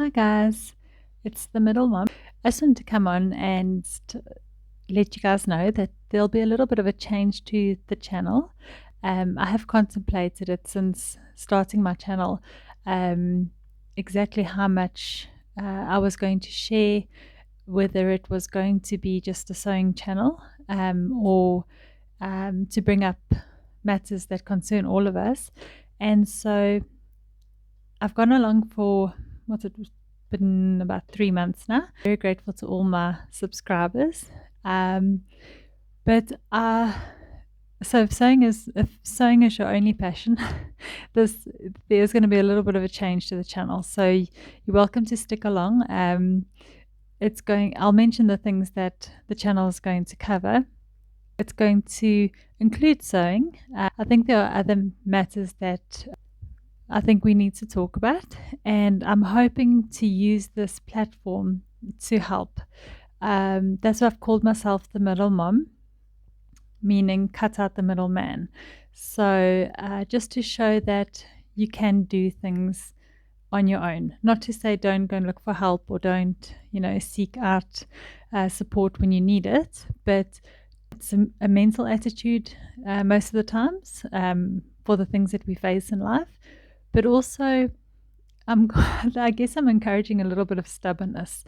Hi guys, it's the middle mom. I just wanted to come on and let you guys know that there'll be a little bit of a change to the channel. I have contemplated it since starting my channel, um, exactly how much I was going to share, whether it was going to be just a sewing channel or to bring up matters that concern all of us. And so I've gone along for what's it been about 3 months now. Very grateful to all my subscribers. Um, but so if sewing is your only passion, this there's going to be a little bit of a change to the channel. So you're welcome to stick along. It's going. I'll mention the things that the channel is going to cover. It's going to include sewing. I think there are other matters that I think we need to talk about, and I'm hoping to use this platform to help. That's why I've called myself the middle mom, meaning cut out the middleman. So, just to show that you can do things on your own. Not to say don't go and look for help or don't, seek out support when you need it, but it's a mental attitude most of the times for the things that we face in life. But also, I guess I'm encouraging a little bit of stubbornness.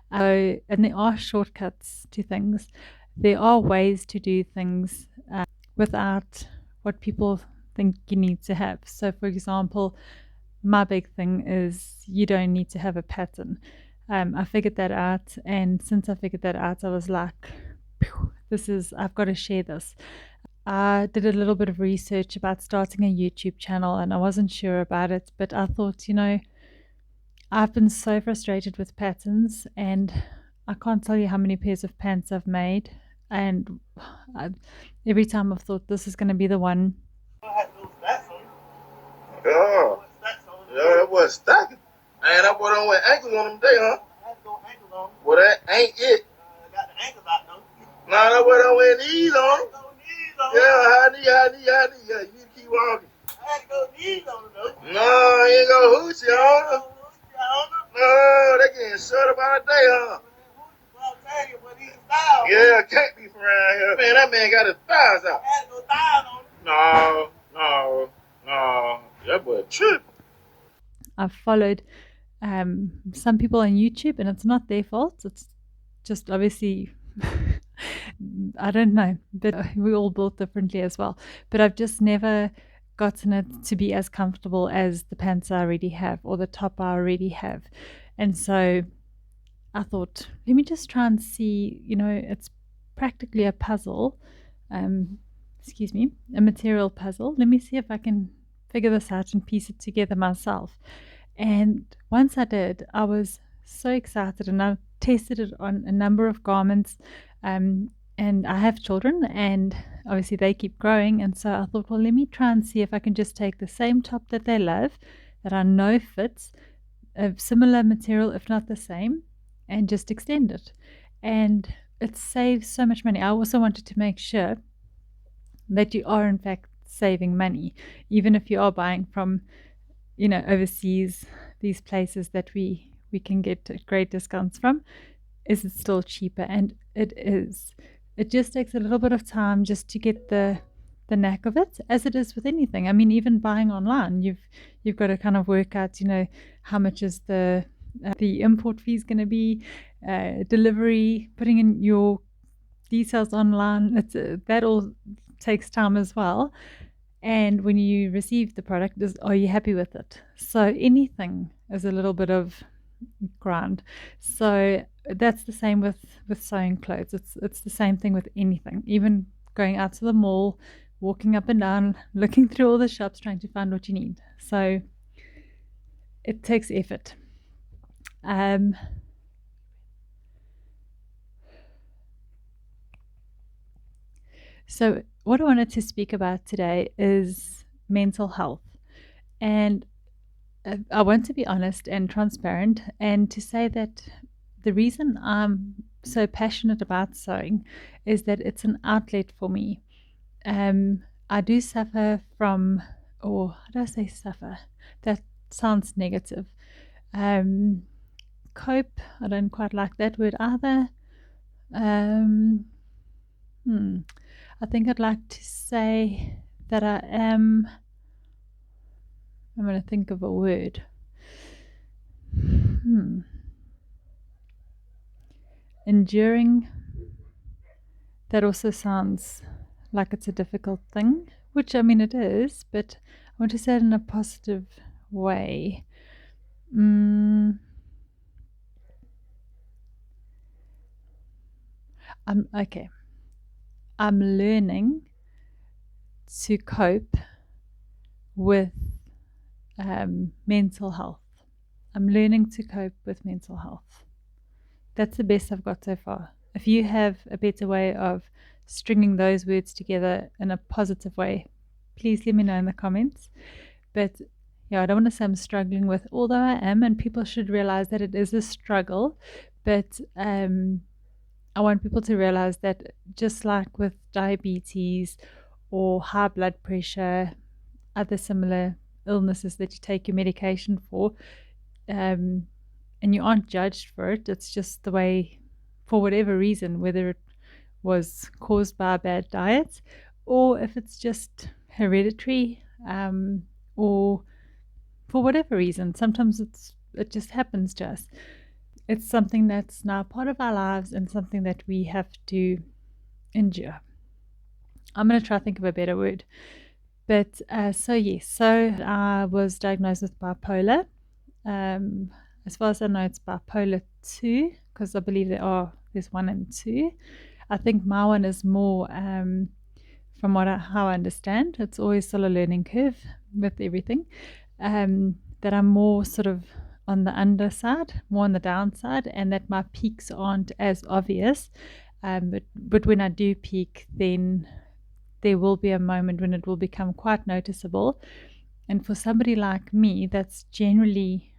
And there are shortcuts to things. There are ways to do things without what people think you need to have. So, for example, my big thing is you don't need to have a pattern. I figured that out, and since I figured that out, I was like, I've got to share this. I did a little bit of research about starting a YouTube channel and I wasn't sure about it, but I thought, I've been so frustrated with patterns and I can't tell you how many pairs of pants I've made. And I, every time I've thought this is going to be the one. Yeah, yeah, that was stacking. Man, that boy don't wear ankles on them day, huh? Well, that ain't it. Nah, that boy don't wear knees on him. Yeah, high knee. Yeah, you need to keep walking. No, you ain't go hoochie on him. No, they getting short about a day, huh? Yeah, can't be from around here. Man, that man got his thighs out. No. That boy tripping. I've followed some people on YouTube, and it's not their fault. It's just obviously, I don't know, but we all built differently as well. But I've just never gotten it to be as comfortable as the pants I already have or the top I already have. And so I thought, let me just try and see, it's practically a puzzle. Um, excuse me, a material puzzle. Let me see if I can figure this out and piece it together myself. And once I did, I was so excited and I tested it on a number of garments. And I have children, and obviously they keep growing. And so I thought, well, let me try and see if I can just take the same top that they love, that I know fits, a similar material, if not the same, and just extend it. And it saves so much money. I also wanted to make sure that you are, in fact, saving money, even if you are buying from overseas, these places that we can get great discounts from. Is it still cheaper? And it is. It just takes a little bit of time just to get the knack of it, as it is with anything. I mean, even buying online, you've got to kind of work out, how much is the import fees going to be, delivery, putting in your details online. That all takes time as well. And when you receive the product, are you happy with it? So anything is a little bit of grind. So that's the same with sewing clothes. It's the same thing with anything. Even going out to the mall, walking up and down, looking through all the shops, trying to find what you need. So it takes effort. So what I wanted to speak about today is mental health. And I want to be honest and transparent and to say that the reason I'm so passionate about sewing is that it's an outlet for me. I do suffer from, or how do I say suffer? That sounds negative. cope. I don't quite like that word either. I think I'd like to say that I'm going to think of a word. Enduring. That also sounds like it's a difficult thing, which I mean it is, but I want to say it in a positive way. I'm learning to cope with mental health. I'm learning to cope with mental health. That's the best I've got so far. If you have a better way of stringing those words together in a positive way, please let me know in the comments. But yeah, I don't want to say I'm struggling with, although I am, and people should realize that it is a struggle. But I want people to realize that just like with diabetes or high blood pressure, other similar illnesses that you take your medication for, and you aren't judged for it. It's just the way, for whatever reason, whether it was caused by a bad diet or if it's just hereditary, or for whatever reason. Sometimes it just happens to us. It's something that's now part of our lives and something that we have to endure. I'm going to try to think of a better word. But so I was diagnosed with bipolar. As far as I know, it's bipolar 2, because I believe there's 1 and 2. I think my one is more, from how I understand, it's always still a learning curve with everything, that I'm more sort of on the underside, more on the downside, and that my peaks aren't as obvious. But when I do peak, then there will be a moment when it will become quite noticeable. And for somebody like me that's generally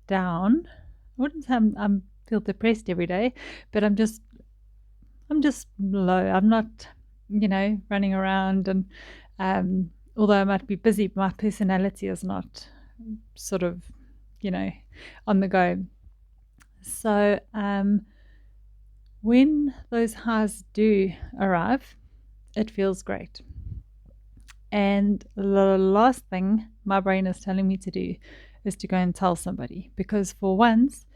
down, I wouldn't say I feel depressed every day, but I'm just low. I'm not, running around, and although I might be busy, my personality is not sort of, on the go. So when those highs do arrive, it feels great. And the last thing my brain is telling me to do is to go and tell somebody, because for once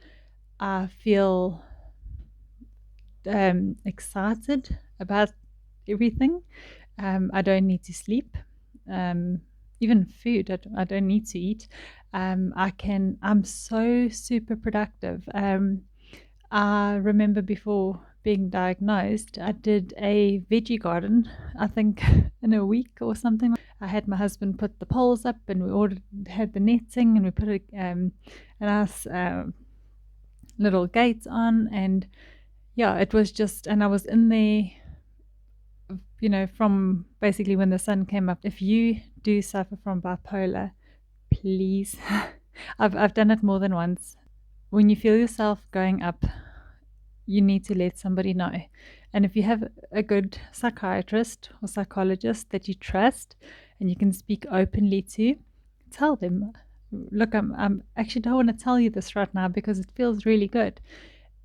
I feel excited about everything. I don't need to sleep. Even food, I don't need to eat. I'm so super productive. I remember before being diagnosed, I did a veggie garden, I think in a week or something. I had my husband put the poles up, and we had the netting, and we put a nice little gates on, and yeah, it was just, and I was in there, from basically when the sun came up. If you do suffer from bipolar, please, I've done it more than once. When you feel yourself going up, you need to let somebody know. And if you have a good psychiatrist or psychologist that you trust and you can speak openly to, tell them, look, I'm actually don't want to tell you this right now because it feels really good.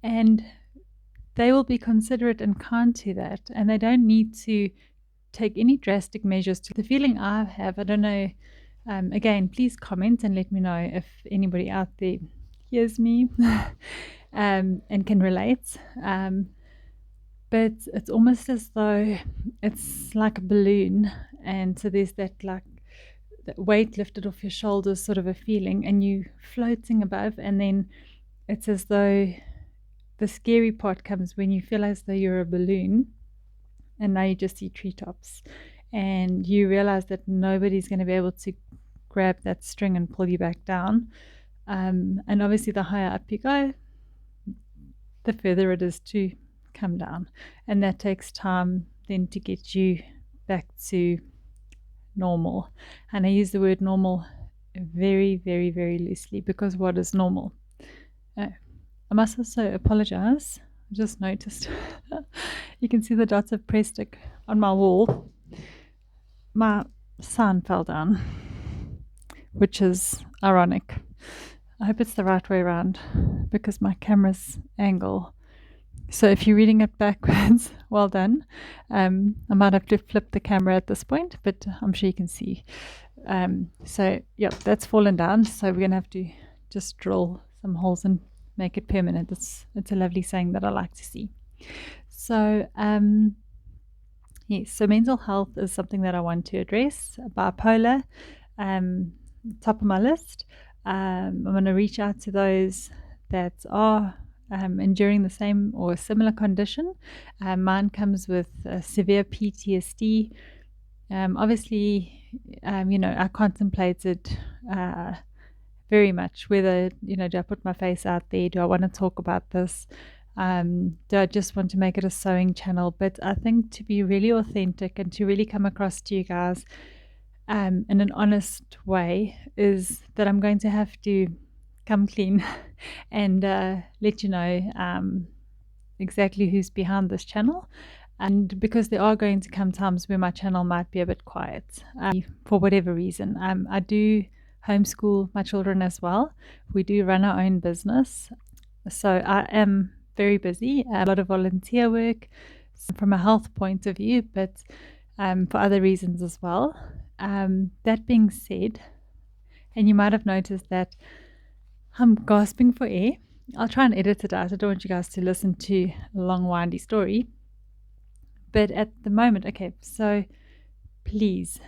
And they will be considerate and kind to that. And they don't need to take any drastic measures to the feeling I have. I don't know. Again, please comment and let me know if anybody out there hears me and can relate. But it's almost as though it's like a balloon, and so there's that weight lifted off your shoulders sort of a feeling, and you floating above, and then it's as though the scary part comes when you feel as though you're a balloon and now you just see treetops, and you realize that nobody's going to be able to grab that string and pull you back down. And obviously the higher up you go, the further it is to come down, and that takes time then to get you back to normal. And I use the word normal very, very, very loosely, because what is normal? I must also apologize. I just noticed you can see the dots of press stick on my wall. My sign fell down, which is ironic. I hope it's the right way around because my camera's angle. So if you're reading it backwards, well done. I might have to flip the camera at this point, but I'm sure you can see. So yeah, that's fallen down. So we're gonna have to just drill some holes and make it permanent. It's a lovely saying that I like to see. So yes, so mental health is something that I want to address. Bipolar, top of my list. I'm going to reach out to those that are enduring the same or similar condition. Mine comes with severe PTSD. Obviously, I contemplated very much whether, do I put my face out there? Do I want to talk about this? Do I just want to make it a sewing channel? But I think to be really authentic and to really come across to you guys in an honest way is that I'm going to have to come clean and let you know exactly who's behind this channel. And because there are going to come times where my channel might be a bit quiet for whatever reason. I do homeschool my children as well. We do run our own business. So I am very busy, a lot of volunteer work from a health point of view, but for other reasons as well. That being said, and you might have noticed that I'm gasping for air. I'll try and edit it out. I don't want you guys to listen to a long, windy story. But at the moment, okay, so please,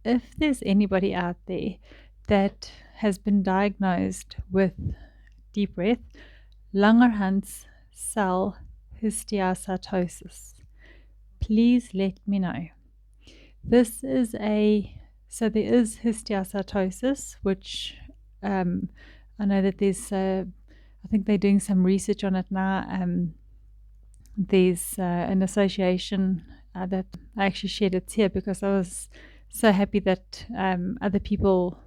if there's anybody out there that has been diagnosed with, deep breath, Langerhans cell histiocytosis, please let me know. This is so there is histiocytosis, which I know that there's, I think they're doing some research on it now. There's an association that I actually shared it here because I was so happy that other people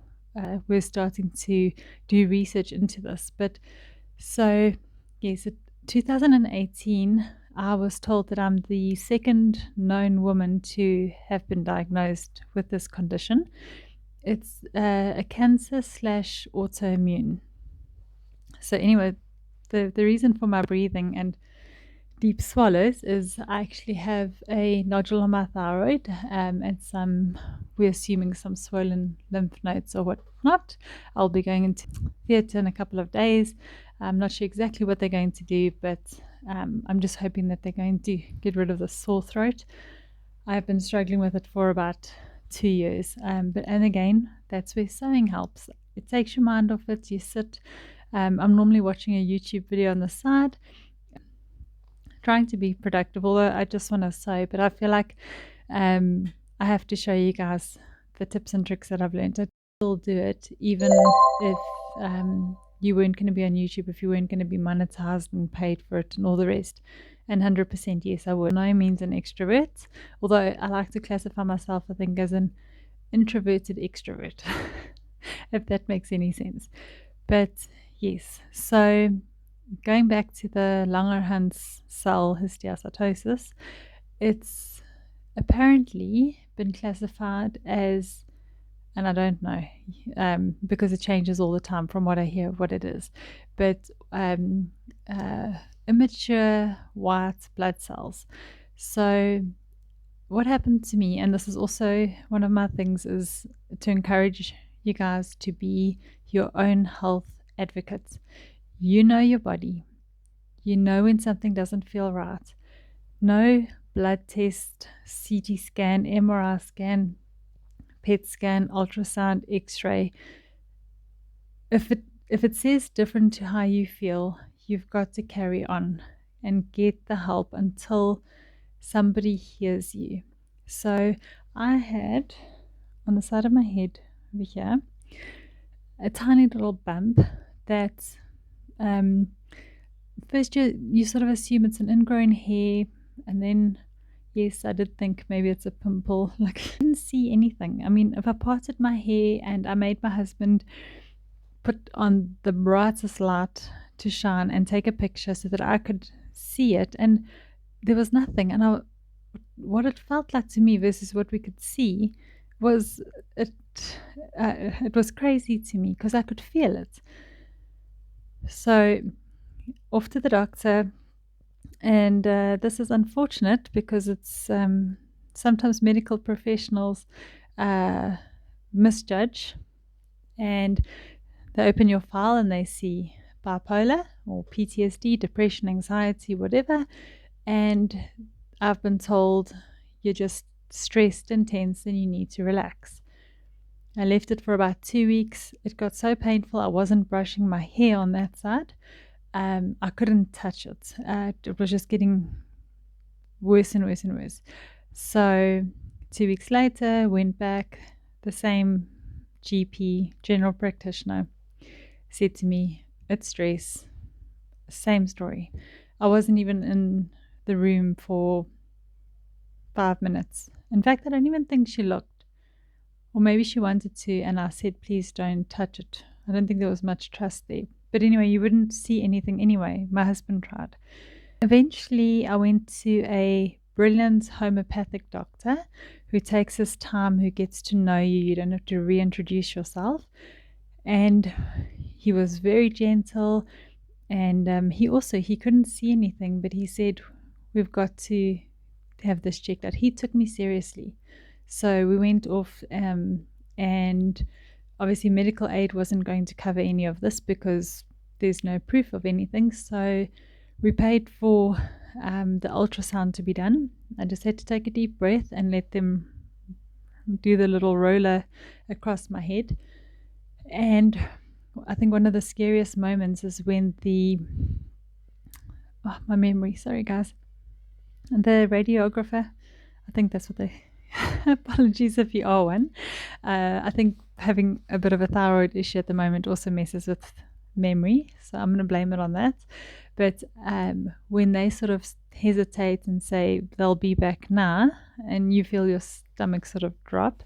were starting to do research into this. But so, yes, in 2018, I was told that I'm the second known woman to have been diagnosed with this condition. It's a cancer / autoimmune. So anyway, the reason for my breathing and deep swallows is I actually have a nodule on my thyroid and we're assuming some swollen lymph nodes or whatnot. I'll be going into theatre in a couple of days. I'm not sure exactly what they're going to do, but I'm just hoping that they're going to get rid of the sore throat. I've been struggling with it for about 2 years. And again, that's where sewing helps. It takes your mind off it. You sit. I'm normally watching a YouTube video on the side, trying to be productive, although I just want to sew, but I feel like I have to show you guys the tips and tricks that I've learned. I still do it, even if you weren't going to be on YouTube, if you weren't going to be monetized and paid for it and all the rest. And 100% yes, I would. No means an extrovert, although I like to classify myself, I think, as an introverted extrovert, if that makes any sense. But yes, so going back to the Langerhans cell histiocytosis, it's apparently been classified as, and I don't know, because it changes all the time from what I hear of what it is, but immature white blood cells. So what happened to me, and this is also one of my things, is to encourage you guys to be your own health advocates. You know your body. You know when something doesn't feel right. No blood test, CT scan, MRI scan, PET scan, ultrasound, X-ray. If it says different to how you feel, you've got to carry on and get the help until somebody hears you. So I had on the side of my head over here a tiny little bump that first you sort of assume it's an ingrown hair, and then yes, I did think maybe it's a pimple. Like, I didn't see anything. I mean, if I parted my hair and I made my husband put on the brightest light to shine and take a picture so that I could see it, and there was nothing, and what it felt like to me versus what we could see was it was crazy to me because I could feel it. So off to the doctor, and this is unfortunate because it's sometimes medical professionals uh, misjudge, and they open your file and they see bipolar or PTSD, depression, anxiety, whatever, and I've been told you're just stressed and tense and you need to relax. I left it for about 2 weeks. It got so painful, I wasn't brushing my hair on that side. I couldn't touch it. It was just getting worse and worse and worse. So 2 weeks later, went back. The same GP, general practitioner, said to me, it's stress. Same story. I wasn't even in the room for 5 minutes. In fact, I don't even think she looked. Or maybe she wanted to, and I said, please don't touch it. I don't think there was much trust there. But anyway, you wouldn't see anything anyway. My husband tried. Eventually, I went to a brilliant homeopathic doctor who takes his time, who gets to know you. You don't have to reintroduce yourself. And he was very gentle. And he couldn't see anything, but he said, we've got to have this checked out. He took me seriously. So we went off, and obviously medical aid wasn't going to cover any of this because there's no proof of anything. So we paid for the ultrasound to be done. I just had to take a deep breath and let them do the little roller across my head. And I think one of the scariest moments is when my memory, sorry guys, the radiographer, I think that's what they, apologies if you are one. I think having a bit of a thyroid issue at the moment also messes with memory, so I'm going to blame it on that. But when they sort of hesitate and say they'll be back now, and you feel your stomach sort of drop,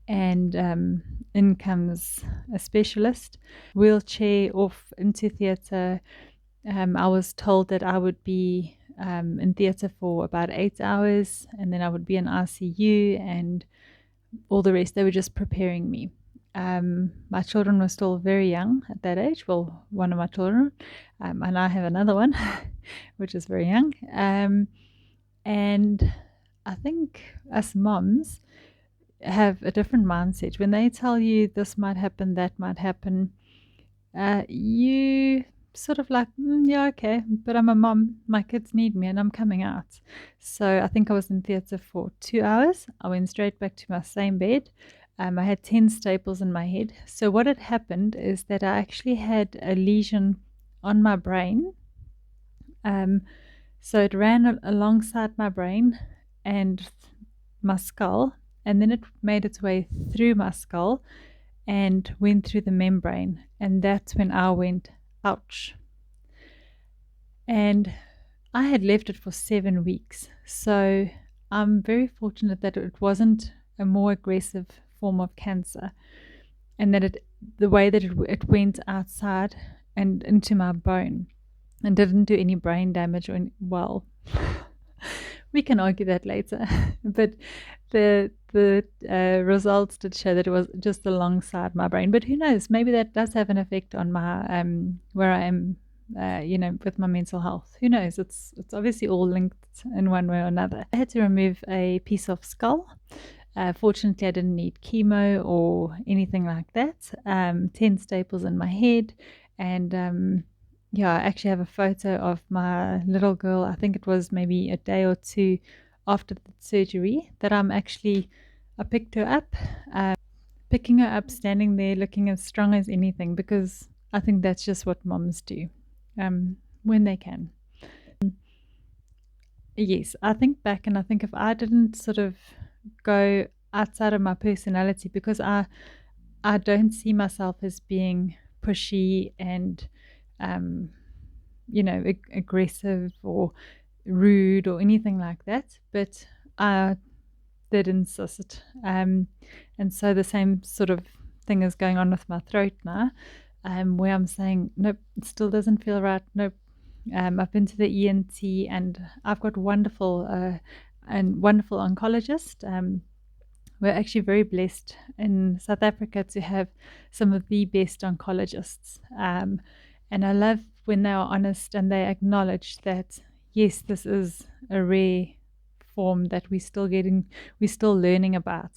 and in comes a specialist, wheelchair off into theatre. I was told that I would be in theatre for about 8 hours, and then I would be in ICU and all the rest. They were just preparing me. My children were still very young at that age. Well, one of my children, and I have another one, which is very young. And I think us moms have a different mindset. When they tell you this might happen, that might happen, you sort of like, yeah, okay, but I'm a mom, my kids need me, and I'm coming out. So I think I was in theatre for 2 hours. I went straight back to my same bed. I had 10 staples in my head. So what had happened is that I actually had a lesion on my brain. So it ran alongside my brain and my skull, and then it made its way through my skull and went through the membrane. And that's when I went, ouch. And I had left it for 7 weeks. So I'm very fortunate that it wasn't a more aggressive form of cancer, and that the way that it went outside and into my bone and didn't do any brain damage, or well, we can argue that later. But the results did show that it was just alongside my brain. But who knows? Maybe that does have an effect on my where I am, with my mental health. Who knows? It's obviously all linked in one way or another. I had to remove a piece of skull. Fortunately, I didn't need chemo or anything like that. 10 staples in my head, and I actually have a photo of my little girl. I think it was maybe a day or two after the surgery that I picked her up, picking her up, standing there looking as strong as anything, because I think that's just what moms do when they can. Yes, I think back and I think if I didn't sort of go outside of my personality, because I don't see myself as being pushy and aggressive or rude or anything like that, but I did insist. And so the same sort of thing is going on with my throat now, where I'm saying, nope, it still doesn't feel right. Nope. I've been to the ENT, and I've got wonderful oncologists. We're actually very blessed in South Africa to have some of the best oncologists. And I love when they are honest and they acknowledge that, yes, this is a rare form that we're still learning about,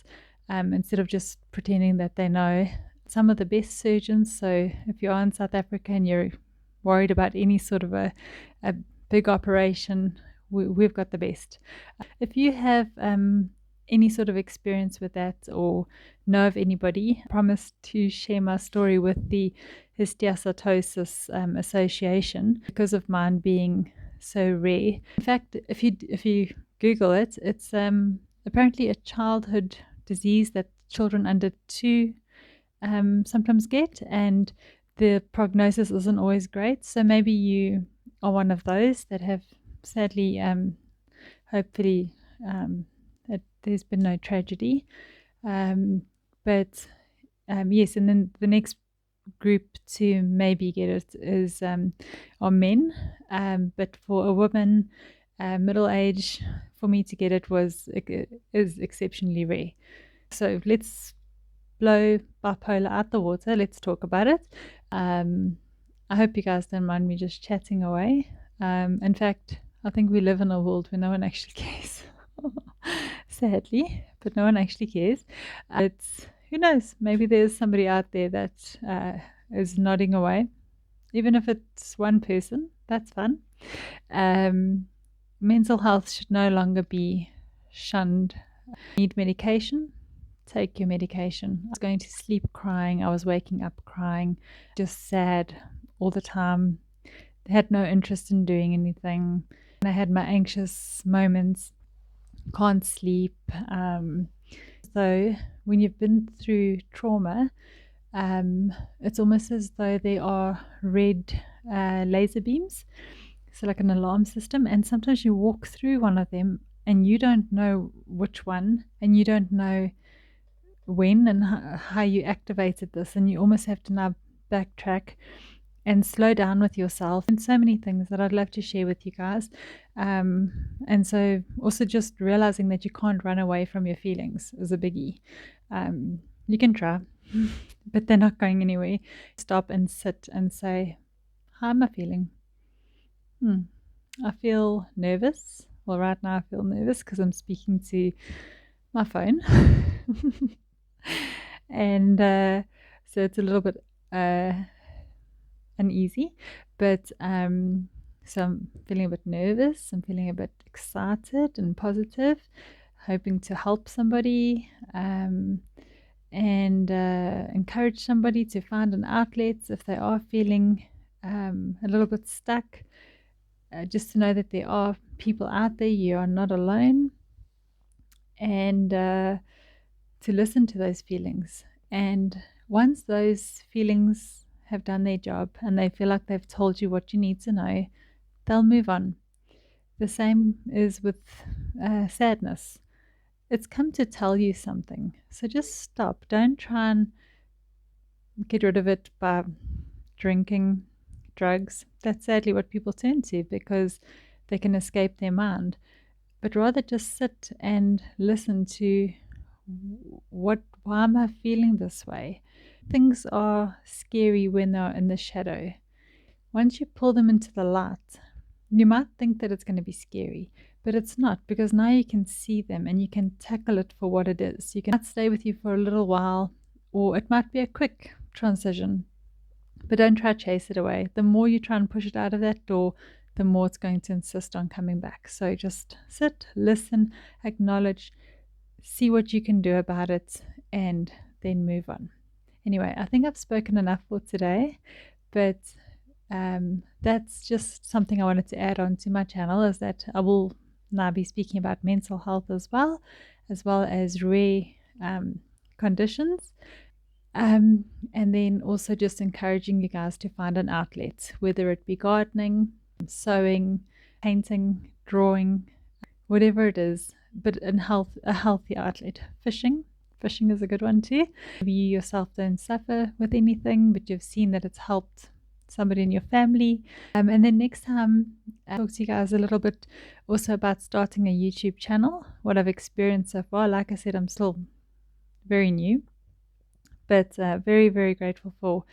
instead of just pretending that they know. Some of the best surgeons, so if you're in South Africa and you're worried about any sort of a big operation, we've got the best. If you have any sort of experience with that or know of anybody, I promise to share my story with the Histiocytosis Association because of mine being so rare. In fact, if you Google it, it's apparently a childhood disease that children under 2 sometimes get, and the prognosis isn't always great. So maybe you are one of those that have sadly, hopefully, that there's been no tragedy. But yes, and then the next group to maybe get it is are men. But for a woman, middle age, for me to get it is exceptionally rare. So let's blow bipolar out the water. Let's talk about it. I hope you guys don't mind me just chatting away. In fact, I think we live in a world where no one actually cares. Sadly, but no one actually cares. It's who knows? Maybe there's somebody out there that is nodding away, even if it's one person. That's fun. Mental health should no longer be shunned. Need medication? Take your medication. I was going to sleep crying. I was waking up crying, just sad all the time. I had no interest in doing anything. I had my anxious moments, can't sleep. So when you've been through trauma, it's almost as though there are red laser beams, so like an alarm system, and sometimes you walk through one of them and you don't know which one, and you don't know when and how you activated this, and you almost have to now backtrack and slow down with yourself, and so many things that I'd love to share with you guys. And so also just realizing that you can't run away from your feelings is a biggie. You can try, but they're not going anywhere. Stop and sit and say, how am I feeling? I feel nervous. Well, right now I feel nervous because I'm speaking to my phone. And so it's a little bit uneasy, but so I'm feeling a bit nervous, I'm feeling a bit excited and positive, hoping to help somebody, and encourage somebody to find an outlet if they are feeling a little bit stuck, just to know that there are people out there, you are not alone, and to listen to those feelings. And once those feelings have done their job and they feel like they've told you what you need to know, they'll move on. The same is with sadness. It's come to tell you something. So just stop. Don't try and get rid of it by drinking, drugs. That's sadly what people turn to because they can escape their mind. But rather just sit and listen to why am I feeling this way? Things are scary when they're in the shadow. Once you pull them into the light, you might think that it's going to be scary, but it's not, because now you can see them and you can tackle it for what it is. You can stay with you for a little while, or it might be a quick transition, but don't try to chase it away. The more you try and push it out of that door, the more it's going to insist on coming back. So just sit, listen, acknowledge, see what you can do about it, and then move on. Anyway, I think I've spoken enough for today, but that's just something I wanted to add on to my channel, is that I will now be speaking about mental health as well as rare conditions. And then also just encouraging you guys to find an outlet, whether it be gardening, sewing, painting, drawing, whatever it is, but a healthy outlet. Fishing is a good one too. Maybe you yourself don't suffer with anything, but you've seen that it's helped somebody in your family. And then next time I'll talk to you guys a little bit also about starting a YouTube channel, what I've experienced so far. Like I said, I'm still very new, but very, very grateful for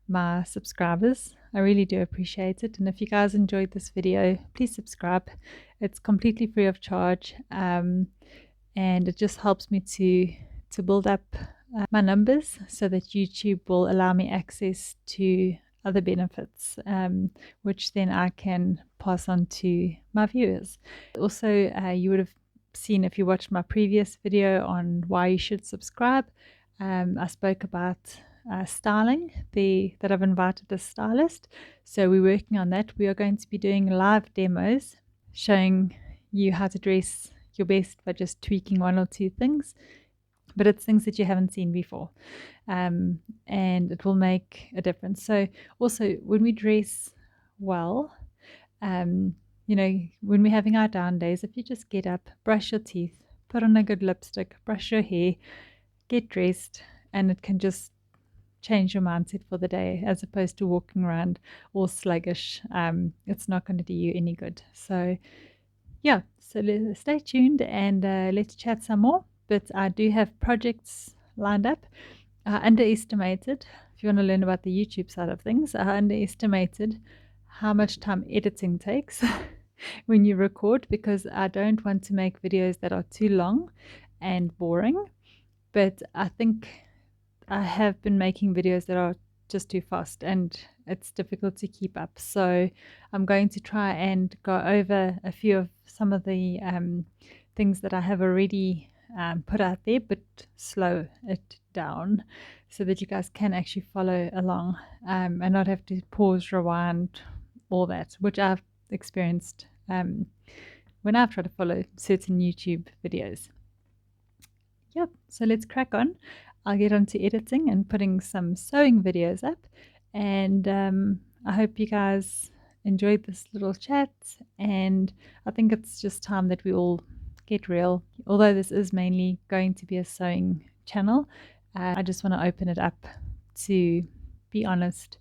my subscribers. I really do appreciate it. And if you guys enjoyed this video, please subscribe. It's completely free of charge, and it just helps me to build up my numbers so that YouTube will allow me access to other benefits, which then I can pass on to my viewers. Also, you would have seen, if you watched my previous video on why you should subscribe, I spoke about styling, that I've invited a stylist. So we're working on that. We are going to be doing live demos showing you how to dress your best by just tweaking one or two things, but it's things that you haven't seen before, and it will make a difference. So also, when we dress well, when we're having our down days, if you just get up, brush your teeth, put on a good lipstick, brush your hair, get dressed, and it can just change your mindset for the day, as opposed to walking around all sluggish. It's not going to do you any good. So yeah, so stay tuned, and let's chat some more. But I do have projects lined up. I underestimated, if you want to learn about the YouTube side of things, I underestimated how much time editing takes when you record, because I don't want to make videos that are too long and boring. But I think I have been making videos that are just too fast, and it's difficult to keep up. So I'm going to try and go over a few of some of the things that I have already put out there, but slow it down so that you guys can actually follow along, and not have to pause, rewind, all that, which I've experienced when I've tried to follow certain YouTube videos. Yep, so let's crack on. I'll get onto editing and putting some sewing videos up, and I hope you guys enjoyed this little chat, and I think it's just time that we all get real. Although this is mainly going to be a sewing channel, I just want to open it up to be honest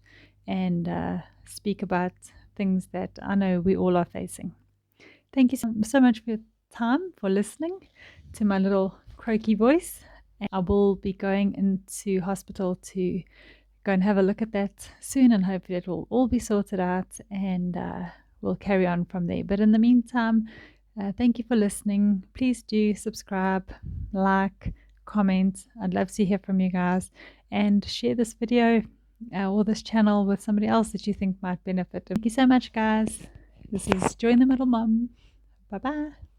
and speak about things that I know we all are facing. Thank you so much for your time, for listening to my little croaky voice. I will be going into hospital to go and have a look at that soon, and hopefully it will all be sorted out, and we'll carry on from there. But in the meantime, thank you for listening. Please do subscribe, like, comment. I'd love to hear from you guys, and share this video or this channel with somebody else that you think might benefit. Thank you so much, guys. This is Join the Middle Mom. Bye bye.